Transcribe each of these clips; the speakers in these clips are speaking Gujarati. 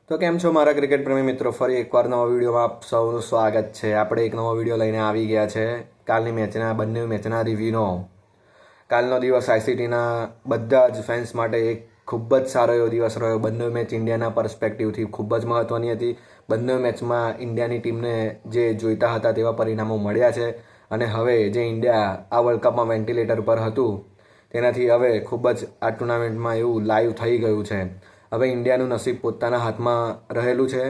તો કેમ છો મારા ક્રિકેટ પ્રેમી મિત્રો? ફરી એકવાર નવા વિડીયોમાં આપ સૌનું સ્વાગત છે. આપણે એક નવો વિડીયો લઈને આવી ગયા છે કાલની મેચના બંને મેચના રિવ્યૂનો. કાલનો દિવસ આઈસીટીના બધા જ ફેન્સ માટે એક ખૂબ જ સારો એવો દિવસ રહ્યો. બંને મેચ ઇન્ડિયાના પર્સપેક્ટિવથી ખૂબ જ મહત્ત્વની હતી. બંને મેચમાં ઇન્ડિયાની ટીમને જે જોઈતા હતા તેવા પરિણામો મળ્યા છે અને હવે જે ઇન્ડિયા આ વર્લ્ડ કપમાં વેન્ટિલેટર પર હતું તેનાથી હવે ખૂબ જ આ ટુર્નામેન્ટમાં એવું લાઈવ થઈ ગયું છે. હવે ઇન્ડિયાનું નસીબ પોતાના હાથમાં રહેલું છે.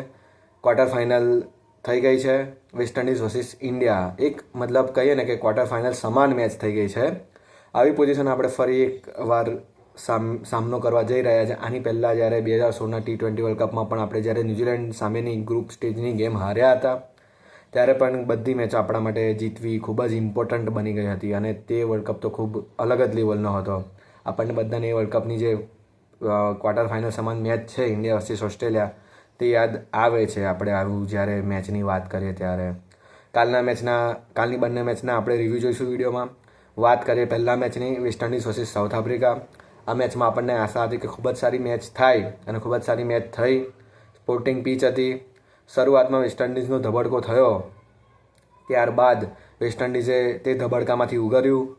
ક્વાર્ટર ફાઇનલ થઈ ગઈ છે. વેસ્ટ ઇન્ડિઝ વર્સિસ ઇન્ડિયા એક મતલબ કહીએ ને કે ક્વાર્ટર ફાઇનલ સમાન મેચ થઈ ગઈ છે. આવી પોઝિશન આપણે ફરી એક વાર સામનો કરવા જઈ રહ્યા છે. આની પહેલાં જ્યારે 2016ના T20 વર્લ્ડ કપમાં પણ આપણે જ્યારે ન્યૂઝીલેન્ડ સામેની ગ્રુપ સ્ટેજની ગેમ હાર્યા હતા ત્યારે પણ બધી મેચ આપણા માટે જીતવી ખૂબ જ ઇમ્પોર્ટન્ટ બની ગઈ હતી અને તે વર્લ્ડ કપ તો ખૂબ અલગ જ લેવલનો હતો. આપણને બધાને એ વર્લ્ડ કપની જે ક્વાર્ટર ફાઇનલ સમાન મેચ છે ઇન્ડિયા વર્સિસ ઓસ્ટ્રેલિયા તે યાદ આવે છે આપણે આવું જ્યારે મેચની વાત કરીએ ત્યારે. કાલની બંને મેચના આપણે રિવ્યૂ જોઈશું વિડીયોમાં. વાત કરીએ પહેલાં મેચની, West Indies versus south Africa. આ મેચમાં આપણને આશા હતી કે ખૂબ જ સારી મેચ થાય અને ખૂબ જ સારી મેચ થઈ. સ્પોર્ટિંગ પીચ હતી. શરૂઆતમાં વેસ્ટ ઇન્ડિઝનો ધબડકો થયો, ત્યારબાદ વેસ્ટ ઇન્ડિઝે તે ધબડકામાંથી ઉગર્યું.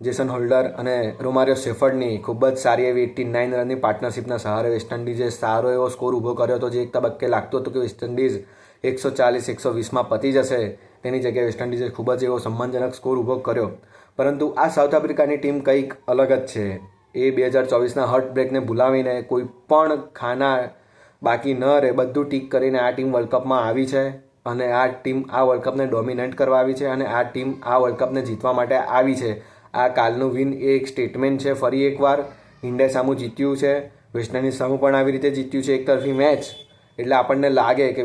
જેસન હોલ્ડર અને રોમારિયો સેફર્ડની ખૂબ જ સારી એવી 89 રનની પાર્ટનરશિપના સહારે વેસ્ટ ઇન્ડિઝે સારો એવો સ્કોર ઊભો કર્યો હતો. જે એક તબક્કે લાગતું હતું કે વેસ્ટ ઇન્ડિઝ 140-120માં પતી જશે, તેની જગ્યાએ વેસ્ટ ઇન્ડિઝે ખૂબ જ એવો સન્માનજનક સ્કોર ઊભો કર્યો. પરંતુ આ સાઉથ આફ્રિકાની ટીમ કંઈક અલગ જ છે. એ 2024ના હાર્ટ બ્રેકને ભૂલાવીને કોઈ પણ ખાના બાકી ન રહે બધું ટીક કરીને આ ટીમ વર્લ્ડ કપમાં આવી છે અને આ ટીમ આ વર્લ્ડ કપને ડોમિનેટ કરવા આવી છે અને આ ટીમ આ વર્લ્ડ કપને જીતવા માટે આવી છે. આ કાલનું વિન એ એક સ્ટેટમેન્ટ છે. ફરી એકવાર ઇન્ડિયા સામું જીત્યું છે, વેસ્ટ ઇન્ડિઝ સામું પણ આવી રીતે જીત્યું છે એક તરફી મેચ. એટલે આપણને લાગે કે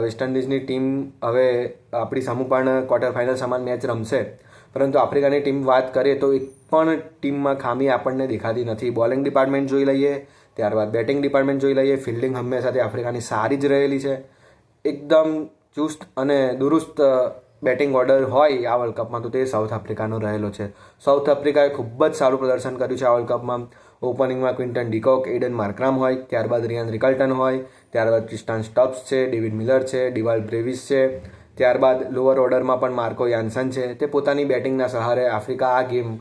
વેસ્ટ ઇન્ડિઝની ટીમ હવે આપણી સામું પણ ક્વાર્ટર ફાઇનલ સમાન મેચ રમશે. પરંતુ આફ્રિકાની ટીમ વાત કરીએ તો એક પણ ટીમમાં ખામી આપણને દેખાતી નથી. બોલિંગ ડિપાર્ટમેન્ટ જોઈ લઈએ, ત્યારબાદ બેટિંગ ડિપાર્ટમેન્ટ જોઈ લઈએ. ફિલ્ડિંગ હંમેશાથી આફ્રિકાની સારી જ રહેલી છે. એકદમ ચુસ્ત અને દુરુસ્ત બેટિંગ ઓર્ડર હોય આ વર્લ્ડ કપમાં તો તે સાઉથ આફ્રિકાનો રહેલો છે. સાઉથ આફ્રિકાએ ખૂબ જ સારું પ્રદર્શન કર્યું છે આ વર્લ્ડ કપમાં. ઓપનિંગમાં ક્વિન્ટન ડિકોક, એડન માર્કરામ હોય, ત્યારબાદ રિયાન રિકલ્ટન હોય, ત્યારબાદ ક્રિસ્ટાન સ્ટબ્સ છે, ડેવિડ મિલર છે, ડિવાલ બ્રેવિસ છે, ત્યારબાદ લોઅર ઓર્ડરમાં પણ માર્કો યાન્સન છે. તે પોતાની બેટિંગના સહારે આફ્રિકા આ ગેમ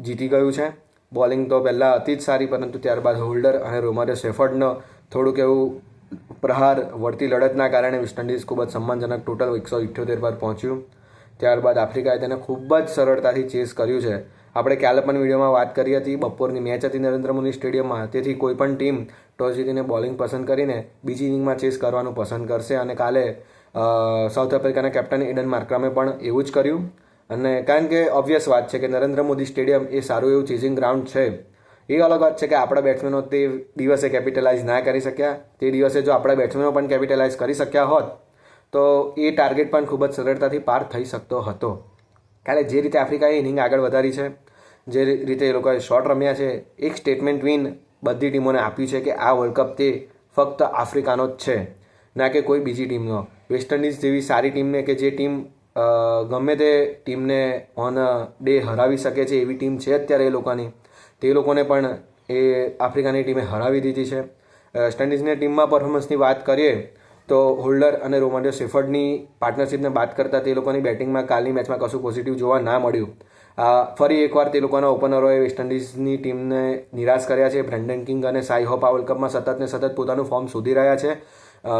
જીતી ગયું છે. બોલિંગ તો પહેલાં હતી જ સારી, પરંતુ ત્યારબાદ હોલ્ડર અને રોમારિયો સેફર્ડનો થોડુંક એવું પ્રહાર વળતી લડતના કારણે વેસ્ટ ઇન્ડિઝ ખૂબ જ સન્માનજનક ટોટલ 178 પર પહોંચ્યું. ત્યારબાદ આફ્રિકાએ તેને ખૂબ જ સરળતાથી ચેસ કર્યું છે. આપણે કાલે પણ વિડીયોમાં વાત કરી હતી. બપોરની મેચ હતી નરેન્દ્ર મોદી સ્ટેડિયમમાં, તેથી કોઈ પણ ટીમ ટોસ જીતીને બોલિંગ પસંદ કરીને બીજી ઇનિંગમાં ચેસ કરવાનું પસંદ કરશે અને કાલે સાઉથ આફ્રિકાના કેપ્ટન એડન માર્કરામે પણ એવું જ કર્યું. અને કારણ કે ઓબ્વિયસ વાત છે કે નરેન્દ્ર મોદી સ્ટેડિયમ એ સારું એવું ચેઝિંગ ગ્રાઉન્ડ છે. એ અલગ વાત છે કે આપણા બેટ્સમેનો તે દિવસે કેપિટલાઇઝ ના કરી શક્યા. તે દિવસે જો આપણા બેટ્સમેનો પણ કેપિટલાઇઝ કરી શક્યા હોત તો એ ટાર્ગેટ પણ ખૂબ જ સરળતાથી પાર થઈ શકતો હતો. કાલે જે રીતે આફ્રિકાએ ઇનિંગ આગળ વધારી છે, જે રીતે એ લોકોએ શોટ રમ્યા છે, એક સ્ટેટમેન્ટ વિન બધી ટીમોને આપ્યું છે કે આ વર્લ્ડ કપ તે ફક્ત આફ્રિકાનો જ છે, ના કે કોઈ બીજી ટીમનો. વેસ્ટ ઇન્ડિઝ જેવી સારી ટીમને કે જે ટીમ ગમે તે ટીમને ઓન ડે હરાવી શકે છે એવી ટીમ છે અત્યારે એ લોકોની, તે લોકોને પણ એ આફ્રિકાની ટીમે હરાવી દીધી છે. વેસ્ટ ઇન્ડિઝની ટીમમાં પરફોર્મન્સની વાત કરીએ તો હોલ્ડર અને રોમારિયો સેફર્ડની પાર્ટનરશિપને વાત કરતાં તે લોકોની બેટિંગમાં કાલની મેચમાં કશું પોઝિટિવ જોવા ના મળ્યું. ફરી એકવાર તે લોકોના ઓપનરોએ વેસ્ટ ઇન્ડિઝની ટીમને નિરાશ કર્યા છે. બ્રેન્ડન કિંગ અને સાઈ હોપ આ વર્લ્ડ કપમાં સતત ને સતત પોતાનું ફોર્મ શોધી રહ્યા છે.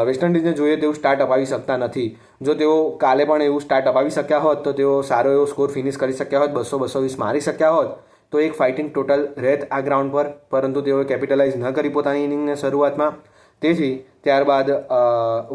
વેસ્ટ ઇન્ડિઝને જોઈએ તેવું સ્ટાર્ટ અપાવી શકતા નથી. જો તેઓ કાલે પણ એવું સ્ટાર્ટ અપાવી શક્યા હોત તો તેઓ સારો એવો સ્કોર ફિનિશ કરી શક્યા હોત, 200-220 મારી શક્યા હોત તો એક ફાઇટિંગ ટોટલ રહેત આ ગ્રાઉન્ડ પર. પરંતુ તેઓએ કેપિટલાઇઝ ન કરી પોતાની ઇનિંગને શરૂઆતમાં. તેથી ત્યારબાદ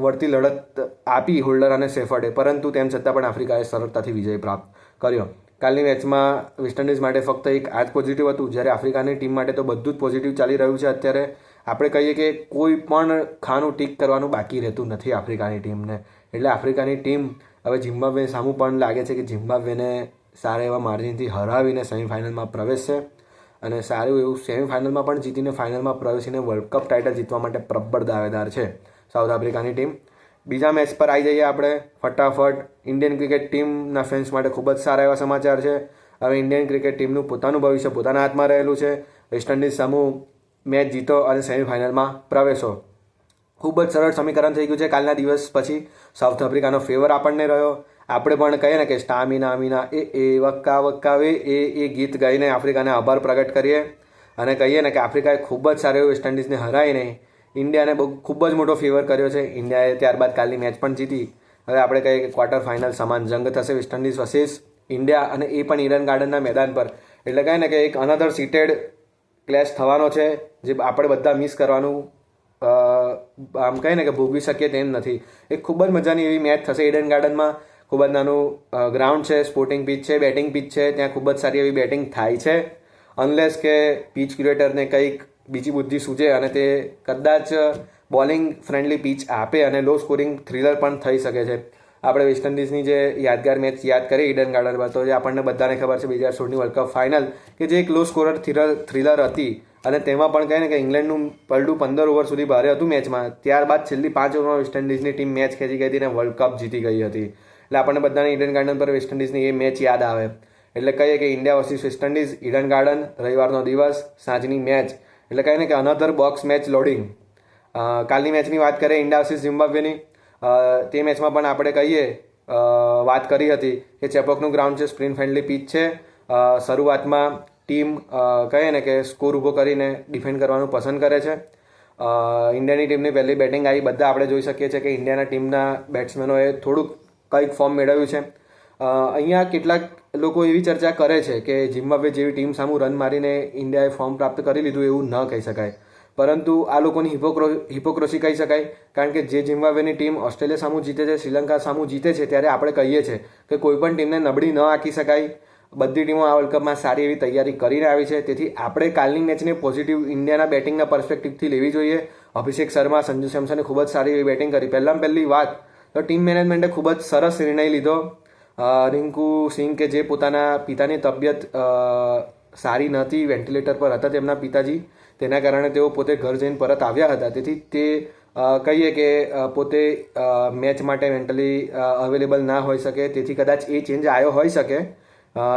વળતી લડત આપી હોલ્ડર અને સેફર્ડે, પરંતુ તેમ છતાં પણ આફ્રિકાએ સરળતાથી વિજય પ્રાપ્ત કર્યો. કાલની મેચમાં વેસ્ટ ઇન્ડિઝ માટે ફક્ત એક આ જ પોઝિટિવ હતું, જ્યારે આફ્રિકાની ટીમ માટે તો બધું જ પોઝિટિવ ચાલી રહ્યું છે. અત્યારે આપણે કહીએ કે કોઈ પણ ખાનું ટીક કરવાનું બાકી રહેતું નથી આફ્રિકાની ટીમને. એટલે આફ્રિકાની ટીમ હવે ઝિમ્બાબ્વે સામું પણ લાગે છે કે ઝિમ્બાબ્વેને સારા એવા માર્જિનથી હરાવીને સેમિફાઇનલમાં પ્રવેશશે અને સારું એવું સેમિફાઇનલમાં પણ જીતીને ફાઇનલમાં પ્રવેશીને વર્લ્ડ કપ ટાઇટલ જીતવા માટે પ્રબળ દાવેદાર છે સાઉથ આફ્રિકાની ટીમ. બીજા મેચ પર આવી જઈએ આપણે ફટાફટ. ઇન્ડિયન ક્રિકેટ ટીમના ફેન્સ માટે ખૂબ જ સારા એવા સમાચાર છે. હવે ઇન્ડિયન ક્રિકેટ ટીમનું પોતાનું ભવિષ્ય પોતાના હાથમાં રહેલું છે. વેસ્ટ ઇન્ડિઝ સામું મેચ જીતો અને સેમિફાઇનલમાં પ્રવેશો. ખૂબ જ સરળ સમીકરણ થઈ ગયું છે. કાલના દિવસ પછી સાઉથ આફ્રિકાનો ફેવર આપણને રહ્યો. આપણે પણ કહીએ ને કે સ્ટામિના અમીના એ વક્કા વક્કાવે એ ગીત ગાઈને આફ્રિકાને આભાર પ્રગટ કરીએ અને કહીએ ને કે આફ્રિકાએ ખૂબ જ સારું એવું વેસ્ટ ઇન્ડિઝને હરાવીને ઇન્ડિયાને બહુ ખૂબ જ મોટો ફેવર કર્યો છે. ઇન્ડિયાએ ત્યારબાદ કાલની મેચ પણ જીતી. હવે આપણે કહીએ કે ક્વાર્ટર ફાઇનલ સમાન જંગ થશે વેસ્ટ ઇન્ડિઝ વર્સિસ ઇન્ડિયા, અને એ પણ ઈડન ગાર્ડનના મેદાન પર. એટલે કહે ને કે એક અનધર સીટેડ ક્લેશ થવાનો છે, જે આપણે બધા મિસ કરવાનું આમ કહે ને કે ભોગવી શકીએ તેમ નથી. એક ખૂબ જ મજાની એવી મેચ થશે ઈડન ગાર્ડનમાં. ખૂબ જ નાનું ગ્રાઉન્ડ છે, સ્પોર્ટિંગ પીચ છે, બેટિંગ પીચ છે. ત્યાં ખૂબ જ સારી એવી બેટિંગ થાય છે, અનલેસ કે પીચ ક્યુરેટરને કંઈક બીજી બુદ્ધિ સૂજે અને તે કદાચ બોલિંગ ફ્રેન્ડલી પીચ આપે અને લો સ્કોરિંગ થ્રિલર પણ થઈ શકે છે. આપણે વેસ્ટ ઇન્ડિઝની જે યાદગાર મેચ યાદ કરી ઈડન ગાર્ડન પર, તો જે આપણને બધાને ખબર છે 2016ની વર્લ્ડ કપ ફાઇનલ, કે જે એક લો સ્કોરર થ્રિલર હતી અને તેમાં પણ કહે ને કે ઇંગ્લેન્ડનું પલડું 15 ઓવર સુધી ભારે હતું મેચમાં. ત્યારબાદ છેલ્લી 5 ઓવરમાં વેસ્ટ ઇન્ડિઝની ટીમ મેચ ખેંચી ગઈ હતી અને વર્લ્ડ કપ જીતી ગઈ હતી. એટલે આપણને બધાને ઈડન ગાર્ડન પર વેસ્ટ ઇન્ડિઝની એ મેચ યાદ આવે. એટલે કહીએ કે India versus West Indies, Eden Garden, રવિવારનો દિવસ, સાંજની મેચ. એટલે કહીએ ને કે અનધર બોક્સ મેચ લોડિંગ. કાલની મેચની વાત કરીએ ઇન્ડિયા વર્સિસ ઝિમ્બાબ્વેની, તે મેચમાં પણ આપણે કહીએ વાત કરી હતી કે ચેપોકનું ગ્રાઉન્ડ છે, સ્પિન ફ્રેન્ડલી પીચ છે. શરૂઆતમાં ટીમ કહીએ ને કે સ્કોર ઊભો કરીને ડિફેન્ડ કરવાનું પસંદ કરે છે. ઇન્ડિયાની ટીમની પહેલી બેટિંગ આવી. બધા આપણે જોઈ શકીએ છીએ કે ઇન્ડિયાના ટીમના બેટ્સમેનોએ થોડુંક કંઈક ફોર્મ મેળવ્યું છે. અહીંયા કેટલાક લોકો એવી ચર્ચા કરે છે કે ઝિમ્બાબ્વે જેવી ટીમ સામું રન મારીને ઇન્ડિયાએ ફોર્મ પ્રાપ્ત કરી લીધું, એવું ન કહી શકાય. પરંતુ આ લોકોની હિપોક્રેસી કહી શકાય. કારણ કે જે ઝિમ્બાબ્વેની ટીમ ઓસ્ટ્રેલિયા સામું જીતે છે, શ્રીલંકા સામું જીતે છે, ત્યારે આપણે કહીએ છીએ કે કોઈ પણ ટીમને નબળી ન આંકી શકાય. બધી ટીમો આ વર્લ્ડ કપમાં સારી એવી તૈયારી કરીને આવી છે. તેથી આપણે કાલની મેચને પોઝિટિવ ઇન્ડિયાના બેટિંગના પર્સપેક્ટિવથી લેવી જોઈએ. અભિષેક શર્મા, સંજુ સેમસને ખૂબ જ સારી એવી બેટિંગ કરી. પહેલી વાત તો ટીમ મેનેજમેન્ટે ખૂબ જ સરસ નિર્ણય લીધો. રિંકુ સિંહ કે જે પોતાના પિતાની તબિયત સારી નહોતી, વેન્ટિલેટર પર હતા તેમના પિતાજી, તેના કારણે તેઓ પોતે ઘર જઈને પરત આવ્યા હતા. તેથી તે કહીએ કે પોતે મેચ માટે મેન્ટલી અવેલેબલ ના હોઈ શકે, તેથી કદાચ એ ચેન્જ આવ્યો હોઈ શકે.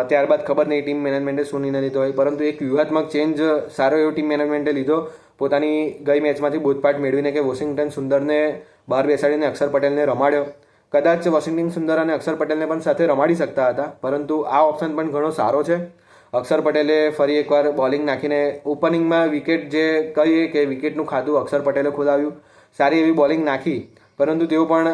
ત્યારબાદ ખબર નહીં ટીમ મેનેજમેન્ટે શું નિર્ણય લીધો હોય, પરંતુ એક વ્યૂહાત્મક ચેન્જ સારો એવો ટીમ મેનેજમેન્ટે લીધો. પોતાની ગઈ મેચમાંથી બોધપાઠ મેળવીને કે વોશિંગ્ટન સુંદરને બહાર બેસાડીને અક્ષર પટેલને રમાડ્યો. કદાચ વોશિંગ્ટન સુંદર અને અક્ષર પટેલને પણ સાથે રમાડી શકતા હતા, પરંતુ આ ઓપ્શન પણ ઘણો સારો છે. અક્ષર પટેલે ફરી એકવાર બોલિંગ નાખીને ઓપનિંગમાં વિકેટ, જે કહીએ કે વિકેટનું ખાતું અક્ષર પટેલે ખોલાવ્યું. સારી એવી બોલિંગ નાખી, પરંતુ તેઓ પણ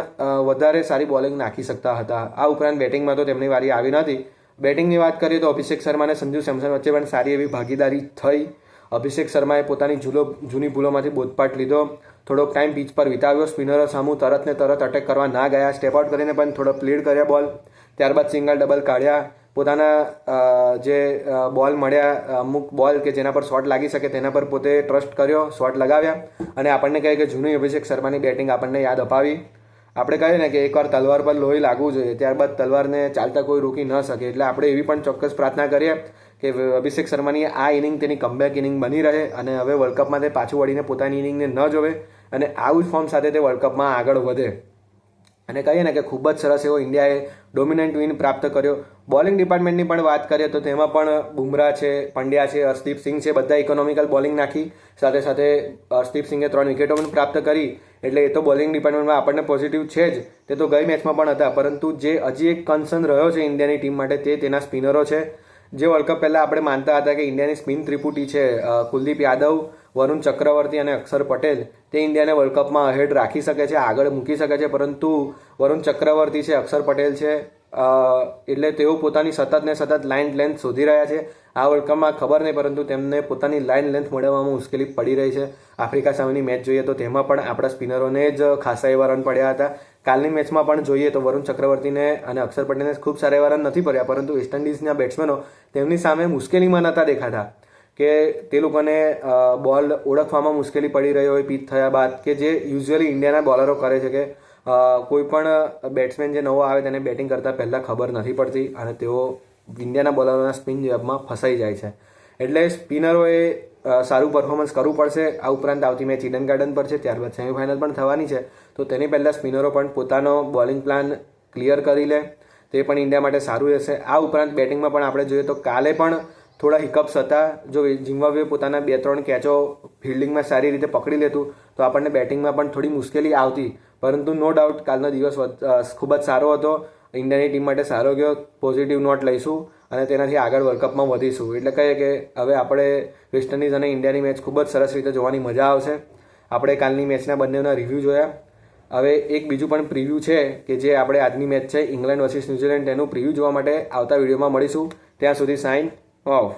વધારે સારી બોલિંગ નાખી શકતા હતા. આ ઉપરાંત બેટિંગમાં તો તેમની વારી આવી નથી. બેટિંગની વાત કરીએ તો અભિષેક શર્મા અને સંજુ સેમસન વચ્ચે પણ સારી એવી ભાગીદારી થઈ. અભિષેક શર્માએ પોતાની જૂની ભૂલોમાંથી બોધપાઠ લીધો. થોડોક ટાઈમ પીચ પર વિતાવ્યો. સ્પિનરો સામું તરત ને તરત અટેક કરવા ના ગયા. સ્ટેપ આઉટ કરીને પણ થોડો પ્લેડ કર્યા બોલ. ત્યારબાદ સિંગલ ડબલ કાઢ્યા. પોતાના જે બોલ મળ્યા, અમુક બોલ કે જેના પર શોટ લાગી શકે તેના પર પોતે ટ્રસ્ટ કર્યો, શોટ લગાવ્યા અને આપણને કહે કે જૂની અભિષેક શર્માની બેટિંગ આપણને યાદ અપાવી. આપણે કહીએ ને કે એકવાર તલવાર પર લોહી લાગવું જોઈએ, ત્યારબાદ તલવારને ચાલતા કોઈ રોકી ન શકે. એટલે આપણે એવી પણ ચોક્કસ પ્રાર્થના કરીએ કે અભિષેક શર્માની આ ઇનિંગ તેની કમબેક ઇનિંગ બની રહે અને હવે વર્લ્ડ કપમાં તે પાછું વળીને પોતાની ઇનિંગને ન જોવે અને આવું જ ફોર્મ સાથે તે વર્લ્ડ કપમાં આગળ વધે. અને કહીએ ને કે ખૂબ જ સરસ એવો ઇન્ડિયાએ ડોમિનન્ટ વિન પ્રાપ્ત કર્યો. બોલિંગ ડિપાર્ટમેન્ટની પણ વાત કરીએ તો તેમાં પણ બુમરાહ છે, પંડ્યા છે, હર્ષદીપ સિંહ છે, બધા ઇકોનોમિકલ બોલિંગ નાખી. સાથે સાથે હર્ષદીપ સિંહે 3 વિકેટો પણ પ્રાપ્ત કરી. એટલે એ તો બોલિંગ ડિપાર્ટમેન્ટમાં આપણને પોઝિટિવ છે જ, તે તો ગઈ મેચમાં પણ હતા. પરંતુ જે હજી એક કન્સર્ન રહ્યો છે ઇન્ડિયાની ટીમ માટે, તે તેના સ્પિનરો છે. જે વર્લ્ડ કપ પહેલાં આપણે માનતા હતા કે ઇન્ડિયાની સ્પિન ત્રિપુટી છે, કુલદીપ યાદવ, વરુણ ચક્રવર્તી અને અક્ષર પટેલ, તે ઇન્ડિયાને વર્લ્ડ કપમાં અહેડ રાખી શકે છે, આગળ મૂકી શકે છે. પરંતુ વરુણ ચક્રવર્તી છે, અક્ષર પટેલ છે, એટલે તેઓ પોતાની સતત ને સતત લાઇન લેન્થ શોધી રહ્યા છે. આ વર્લ્ડ કપમાં ખબર નહીં, પરંતુ તેમને પોતાની લાઇન લેન્થ મેળવવામાં મુશ્કેલી પડી રહી છે. આફ્રિકા સામેની મેચ જોઈએ તો તેમાં પણ આપણા સ્પિનરોને જ ખાસા એવા રન પડ્યા હતા. કાલની મેચમાં પણ જોઈએ તો વરુણ ચક્રવર્તીને અને અક્ષર પટેલને ખૂબ સારા એવા રન નથી પડ્યા, પરંતુ વેસ્ટ ઇન્ડિઝના બેટ્સમેનો તેમની સામે મુશ્કેલીમાં નહોતા દેખાતા. કે તે લોકોને બોલ ઓળખવામાં મુશ્કેલી પડી રહી હોય પીચ થયા બાદ, કે જે યુઝ્યુઅલી ઇન્ડિયાના બોલરો કરે છે કે કોઈ પણ બેટ્સમેન જે નવો આવે તેને બેટિંગ કરતાં પહેલાં ખબર નથી પડતી અને તેઓ ઇન્ડિયાના બોલરોના સ્પિન વેબમાં ફસાઈ જાય છે. એટલે સ્પિનરોએ સારું પરફોર્મન્સ કરવું પડશે. આ ઉપરાંત આવતી મેચ ઈડન ગાર્ડન પર છે, ત્યારબાદ સેમિફાઇનલ પણ થવાની છે, તો તેની પહેલાં સ્પિનરો પણ પોતાનો બોલિંગ પ્લાન ક્લિયર કરી લે, તે પણ ઇન્ડિયા માટે સારું રહેશે. આ ઉપરાંત બેટિંગમાં પણ આપણે જોઈએ તો કાલે પણ થોડા હિકઅપ્સ હતા. જો ઝિમ્બાબ્વે પોતાના 2-3 કેચો ફિલ્ડિંગમાં સારી રીતે પકડી લેતું તો આપણને બેટિંગમાં પણ થોડી મુશ્કેલી આવતી. પરંતુ નો ડાઉટ કાલનો દિવસ ખૂબ જ સારો હતો. ઇન્ડિયાની ટીમ માટે સારો ગયો. પોઝિટિવ નોટ લઈશું અને તેનાથી આગળ વર્લ્ડ કપમાં વધીશું. એટલે કહીએ કે હવે આપણે વેસ્ટ ઇન્ડિઝ અને ઇન્ડિયાની મેચ ખૂબ જ સરસ રીતે જોવાની મજા આવશે. આપણે કાલની મેચના બંનેના રિવ્યૂ જોયા. હવે એક બીજું પણ પ્રિવ્યૂ છે કે જે આપણે આજની મેચ છે ઇંગ્લેન્ડ વર્સિસ ન્યૂઝીલેન્ડ, તેનું પ્રિવ્યૂ જોવા માટે આવતા વિડીયોમાં મળીશું. ત્યાં સુધી સાઇન ઓફ.